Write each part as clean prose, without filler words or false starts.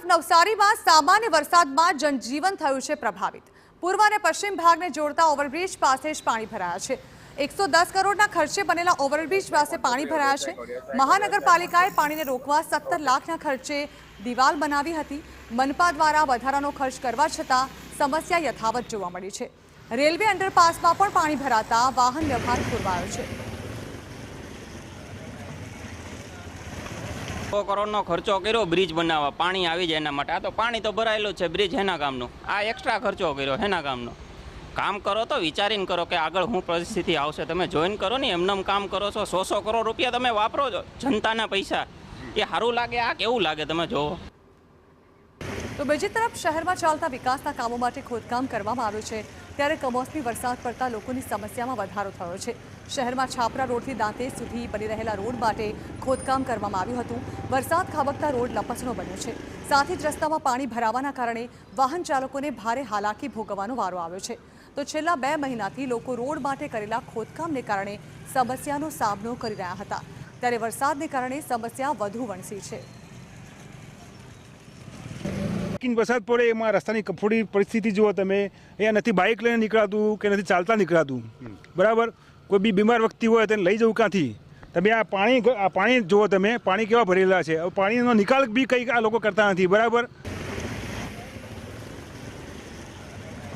નવસારીમાં સામાન્ય વરસાદમાં જનજીવન થયું છે પ્રભાવિત। પૂર્વ અને પશ્ચિમ ભાગને જોડતા ઓવરબ્રિજ પાસે જ પાણી ભરાયા છે। 110 કરોડના ખર્ચે બનેલા ઓવરબ્રિજ પાસે પાણી ભરાયા છે। મહાનગરપાલિકાએ પાણીને રોકવા 17 લાખના ખર્ચે દિવાલ બનાવી હતી। મનપા દ્વારા વધારાનો ખર્ચ કરવા છતાં સમસ્યા યથાવત જોવા મળી છે। રેલવે અંડરપાસમાં પણ પાણી ભરાતા વાહન વ્યવહાર ખોરવાયો છે। 100 કરોડનો ખર્ચો કર્યો બ્રિજ બનાવવા, પાણી આવી જાય એના માટે। આ તો પાણી તો ભરાયેલું છે, બ્રિજ એના કામનો। આ એક્સ્ટ્રા ખર્ચો કર્યો એના કામનો। કામ કરો તો વિચારીને કરો કે આગળ શું પરિસ્થિતિ આવશે। તમે જોઈન કરો ને, એમનેમ કામ કરો છો। 100 કરોડ રૂપિયા તમે વાપરો છો જનતાના પૈસા। એ સારું લાગે? આ કેવું લાગે તમે જોવો। તો બીજી તરફ શહેરમાં ચાલતા વિકાસના કામો માટે ખોદકામ કરવામાં આવ્યું છે, ત્યારે કમોસમી વરસાદ પડતા લોકોની સમસ્યામાં વધારો થયો છે। શહેરમાં છાપરા રોડથી દાંતેજ સુધી બની રહેલા રોડ માટે ખોદકામ કરવામાં આવ્યું હતું। વરસાદ ખાબકતા રોડ લપસણો બન્યો છે, સાથે જ રસ્તામાં પાણી ભરાવાના કારણે વાહન ચાલકોને ભારે હાલાકી ભોગવવાનો વારો આવ્યો છે। તો છેલ્લા 2 મહિનાથી લોકો રોડ માટે કરેલા ખોદકામને કારણે સમસ્યાનો સામનો કરી રહ્યા હતા, ત્યારે વરસાદને કારણે સમસ્યા વધુ વણસી છે। વરસાદ પડે એમાં રસ્તાની કફોડી પરિસ્થિતિ જુઓ તમે। અહીંયા નથી બાઇક લઈને નીકળાતું કે નથી ચાલતા નીકળાતું, બરાબર। કોઈ બી બીમાર વ્યક્તિ હોય તેને લઈ જવું ક્યાંથી? તમે આ પાણી જુઓ તમે, પાણી કેવા ભરેલા છે। હવે પાણીનો નિકાલ બી કંઈક આ લોકો કરતા નથી, બરાબર।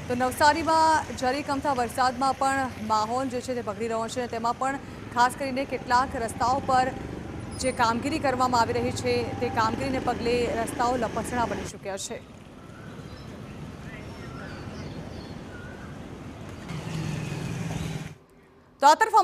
તો નવસારીમાં ઝરીકમતા વરસાદમાં પણ માહોલ જે છે તે બગડી રહ્યો છે। તેમાં પણ ખાસ કરીને કેટલાક રસ્તાઓ પર જે કામગીરી કરવામાં આવી રહી છે તે કામગીરીને પગલે રસ્તાઓ લપસણા બની ચૂક્યા છે। તો આ તરફ